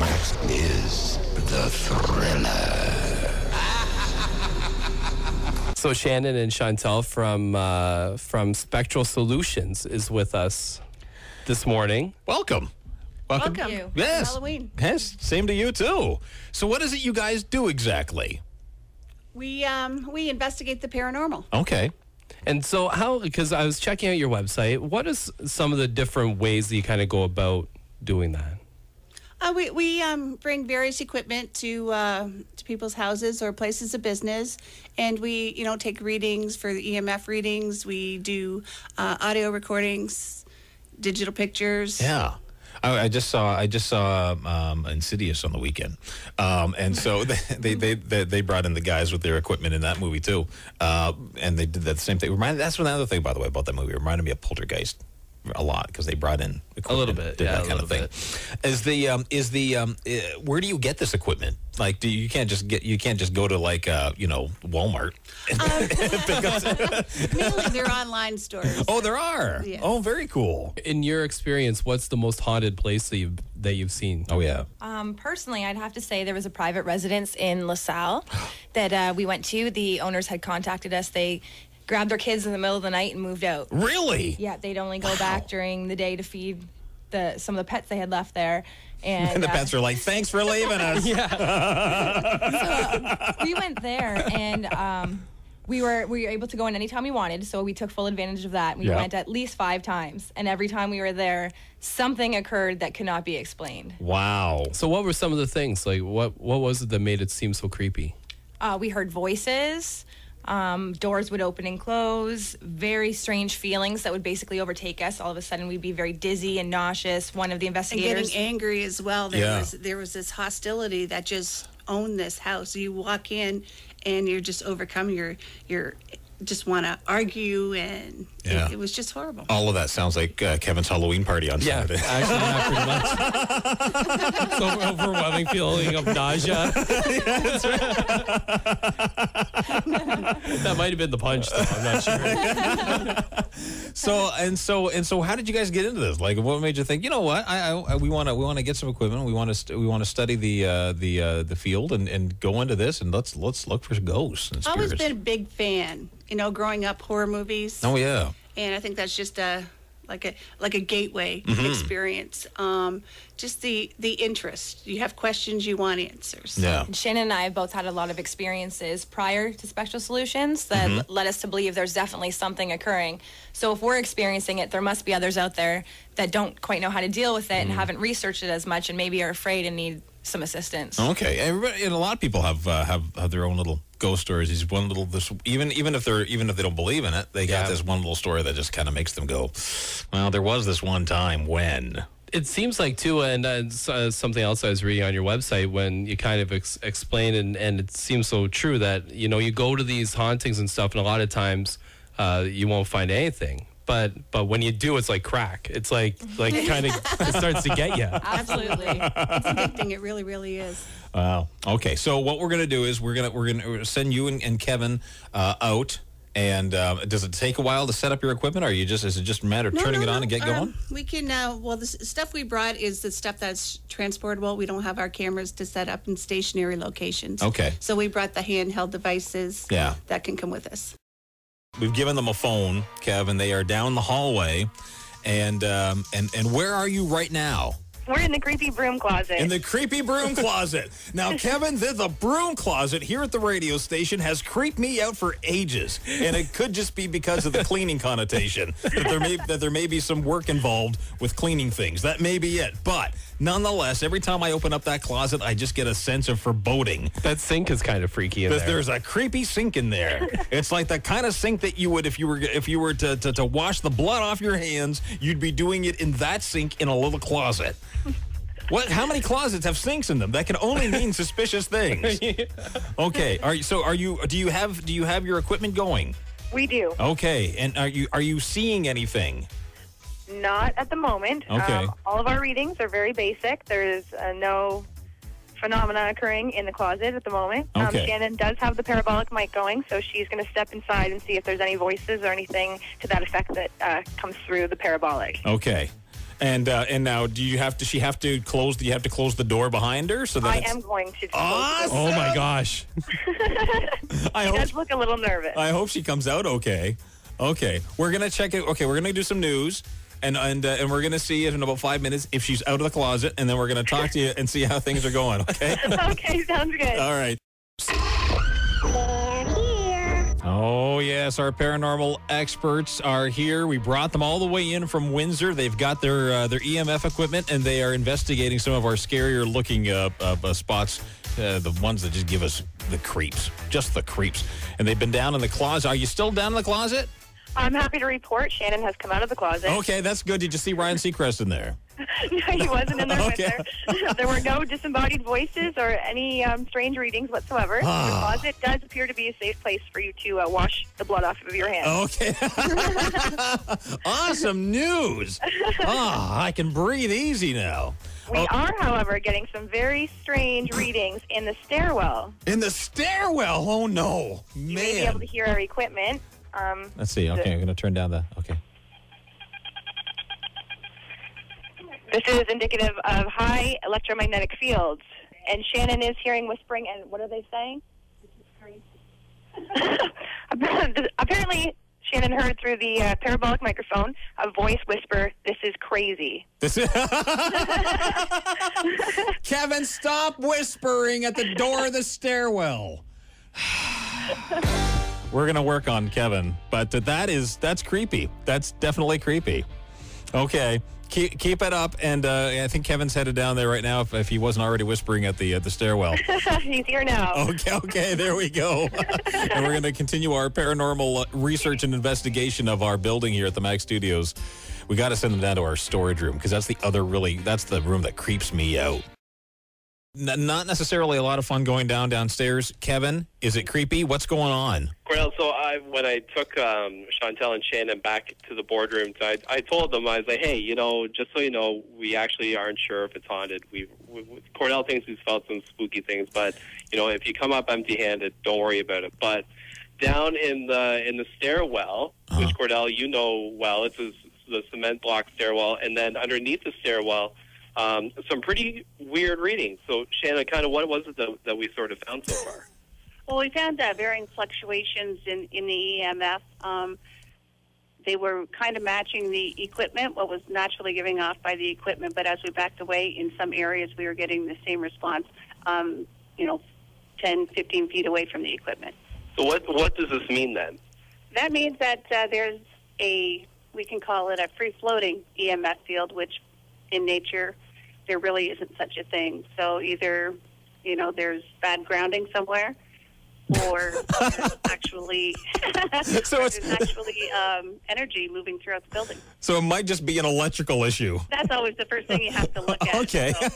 climax is the thriller. So Shannon and Chantel from Spectral Solutions is with us this morning. Welcome. Welcome. You. Yes. Halloween. Yes. Same to you too. So, what is it you guys do exactly? We investigate the paranormal. Okay. And so because I was checking out your website, what is some of the different ways that you kind of go about doing that? We bring various equipment to people's houses or places of business, and we take readings for the EMF readings. We do audio recordings, digital pictures. Yeah. I just saw Insidious on the weekend, and so they brought in the guys with their equipment in that movie too, and they did that same thing. That's another thing, by the way, about that movie. It reminded me of Poltergeist a lot because they brought in equipment, a little bit, did yeah, that kind of thing. Where do you get this equipment? Like, you can't just go to Walmart. Mainly they're online stores. Oh, there are. Yes. Oh, very cool. In your experience, what's the most haunted place that you've seen? Oh yeah. Personally, I'd have to say there was a private residence in LaSalle that we went to. The owners had contacted us. They grabbed their kids in the middle of the night and moved out. Really? Yeah, they'd only go back during the day to feed some of the pets they had left there. And the pets are like, thanks for leaving us. Yeah. So we went there, and we were able to go in anytime we wanted, so we took full advantage of that. We went at least 5 times, and every time we were there, something occurred that could not be explained. Wow. So what were some of the things? Like, what was it that made it seem so creepy? We heard voices. Doors would open and close, very strange feelings that would basically overtake us. All of a sudden, we'd be very dizzy and nauseous. One of the investigators... And getting angry as well. There was this hostility that just owned this house. You walk in, and you're just overcome. You're just want to argue, and it was just horrible. All of that sounds like Kevin's Halloween party on Saturday. Actually, yeah, pretty much. So overwhelming feeling of nausea. That might have been the punch, though. I'm not sure. So, how did you guys get into this? Like, what made you think? You know what? We want to get some equipment. We want to study the field and go into this, and let's look for ghosts and spirits. I've always been a big fan. Growing up, horror movies. Oh yeah. And I think that's just like a gateway experience. Just the interest. You have questions, you want answers. Yeah. And Shannon and I have both had a lot of experiences prior to Spectral Solutions that led us to believe there's definitely something occurring. So if we're experiencing it, there must be others out there that don't quite know how to deal with it and haven't researched it as much and maybe are afraid and need some assistance. Okay. Everybody, and a lot of people have their own little ghost stories. These one little even if they don't believe in it, they got this one little story that just kind of makes them go, well, there was this one time when. It seems like, too, and something else I was reading on your website when you kind of explain, and it seems so true that, you go to these hauntings and stuff, and a lot of times you won't find anything. But when you do, it's like crack. It's like kind of, it starts to get you. Absolutely. It's addicting. It really, really is. Wow. Okay. So what we're gonna do is we're gonna send you and Kevin out. And does it take a while to set up your equipment, or is it just a matter of turning it on and get going? We can. The stuff we brought is the stuff that's transportable. We don't have our cameras to set up in stationary locations. Okay. So we brought the handheld devices. Yeah. That can come with us. We've given them a phone, Kev, and they are down the hallway. And where are you right now? We're in the creepy broom closet. In the creepy broom closet. Now, Kevin, the broom closet here at the radio station has creeped me out for ages, and it could just be because of the cleaning connotation that there may be some work involved with cleaning things. That may be it, but nonetheless, every time I open up that closet, I just get a sense of foreboding. That sink is kind of freaky in there. There's a creepy sink in there. It's like the kind of sink that you would if you were to wash the blood off your hands, you'd be doing it in that sink in a little closet. What? How many closets have sinks in them? That can only mean suspicious things. Okay. Do you have your equipment going? We do. Okay. And are you seeing anything? Not at the moment. Okay. All of our readings are very basic. There's no phenomena occurring in the closet at the moment. Okay. Shannon does have the parabolic mic going, so she's going to step inside and see if there's any voices or anything to that effect that comes through the parabolic. Okay. And now, do you have to close? Do you have to close the door behind her so that I am going to. Awesome. Oh my gosh. I She hope does look a little nervous. I hope she comes out okay. Okay, we're gonna check it. Okay, we're gonna do some news, and we're gonna see it in about 5 minutes if she's out of the closet, and then we're gonna talk to you and see how things are going. Okay. Okay, sounds good. All right. They're here. Oh, yes, our paranormal experts are here. We brought them all the way in from Windsor. They've got their EMF equipment, and they are investigating some of our scarier-looking spots, the ones that just give us the creeps, just the creeps. And they've been down in the closet. Are you still down in the closet? I'm happy to report Shannon has come out of the closet. Okay, that's good. Did you see Ryan Seacrest in there? No, he wasn't in there Okay. with her. There were no disembodied voices or any strange readings whatsoever. The closet does appear to be a safe place for you to wash the blood off of your hands. Okay. Awesome news. I can breathe easy now. We are, however, getting some very strange readings in the stairwell. In the stairwell. Oh, no. You may be able to hear our equipment. Let's see. Okay, I'm going to turn down the... Okay. This is indicative of high electromagnetic fields. And Shannon is hearing whispering, and what are they saying? Apparently, Shannon heard through the parabolic microphone a voice whisper, "This is crazy." This is... Kevin, stop whispering at the door of the stairwell. We're going to work on Kevin, but that's creepy. That's definitely creepy. Okay. Keep it up, and I think Kevin's headed down there right now if he wasn't already whispering at the stairwell. He's here now. Okay, there we go. And we're going to continue our paranormal research and investigation of our building here at the Mac Studios. We got to send them down to our storage room because that's the room that creeps me out. Not necessarily a lot of fun going downstairs. Kevin, is it creepy? What's going on? Well, so when I took Chantel and Shannon back to the boardroom, I told them, I was like, hey, just so you know, we actually aren't sure if it's haunted. Cordell thinks he's felt some spooky things, but, if you come up empty-handed, don't worry about it. But down in the stairwell, which Cordell, you know well, it's the cement block stairwell, and then underneath the stairwell, some pretty weird readings. So, Shannon, kind of what was it that we sort of found so far? Well, we found varying fluctuations in the EMF. They were kind of matching the equipment, what was naturally giving off by the equipment, but as we backed away, in some areas we were getting the same response, 10, 15 feet away from the equipment. So what does this mean then? That means that there's we can call it a free-floating EMF field, which in nature there really isn't such a thing. So either, there's bad grounding somewhere, or there's actually energy moving throughout the building. So it might just be an electrical issue. That's always the first thing you have to look at. Okay. So.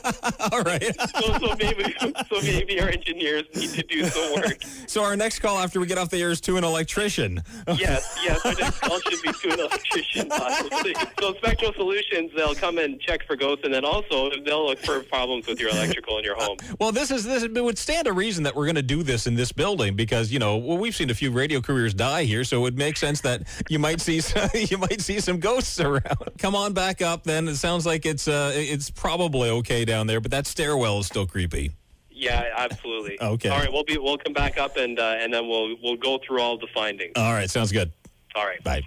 All right. So maybe our engineers need to do some work. So our next call after we get off the air is to an electrician. Yes, our next call should be to an electrician, possibly. So Spectral Solutions, they'll come and check for ghosts, and then also they'll look for problems with your electrical in your home. Well, this would stand to reason that we're going to do this in this building because we've seen a few radio careers die here, so it would make sense that you might see some ghosts around. Come on back up, then. It sounds like it's probably okay down there, but that stairwell is still creepy. Yeah, absolutely. Okay. All right, we'll come back up and then we'll go through all the findings. All right, sounds good. All right. Bye.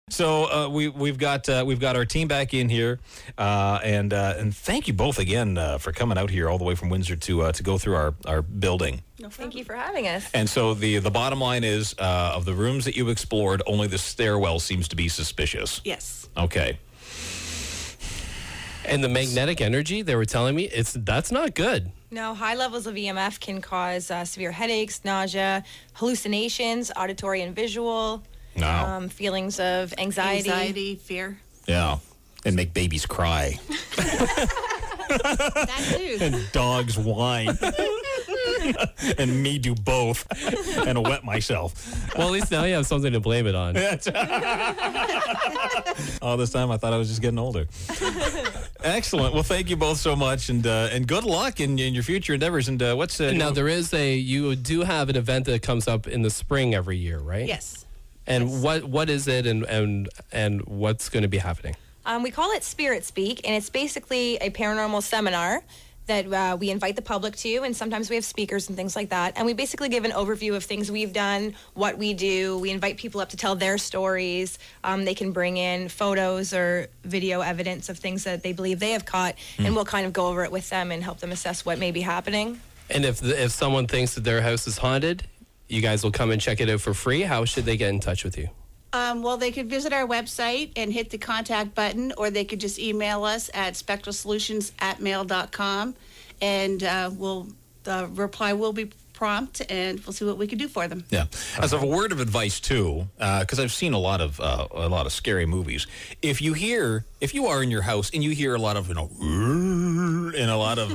So we've got our team back in here, and thank you both again for coming out here all the way from Windsor to go through our building. No, thank you for having us. And so the bottom line is of the rooms that you've explored, only the stairwell seems to be suspicious. Yes. Okay. And the magnetic energy, they were telling me, that's not good. No, high levels of EMF can cause severe headaches, nausea, hallucinations, auditory and visual. No. Feelings of anxiety, fear. Yeah. And make babies cry. That too. And dogs whine. And me do both. And wet myself. Well, at least now you have something to blame it on. All this time I thought I was just getting older. Excellent. Well, thank you both so much, and good luck in your future endeavors. And what's now you do have an event that comes up in the spring every year, right? Yes. And what is it, and what's going to be happening? We call it Spirit Speak, and it's basically a paranormal seminar that we invite the public to, and sometimes we have speakers and things like that. And we basically give an overview of things we've done, what we do. We invite people up to tell their stories. They can bring in photos or video evidence of things that they believe they have caught, and we'll kind of go over it with them and help them assess what may be happening. And if someone thinks that their house is haunted, you guys will come and check it out for free. How should they get in touch with you? Well, they could visit our website and hit the contact button, or they could just email us at spectralsolutions@mail.com, and the reply will be prompt, and we'll see what we can do for them. Yeah. As a word of advice too, because I've seen a lot of scary movies. If you are in your house and you hear a lot of and a lot of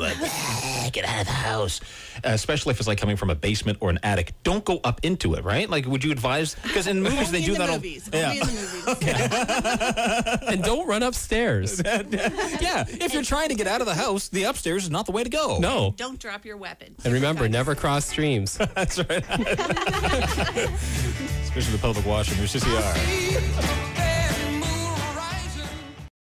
get out of the house, especially if it's like coming from a basement or an attic, don't go up into it. Right? Like, would you advise? Because in movies they do that. Only in the movies. And don't run upstairs. Yeah. If you're trying to get out of the house, the upstairs is not the way to go. No. Don't drop your weapon. And remember, never cross streams. That's right. Especially the public washroom. Your CCR.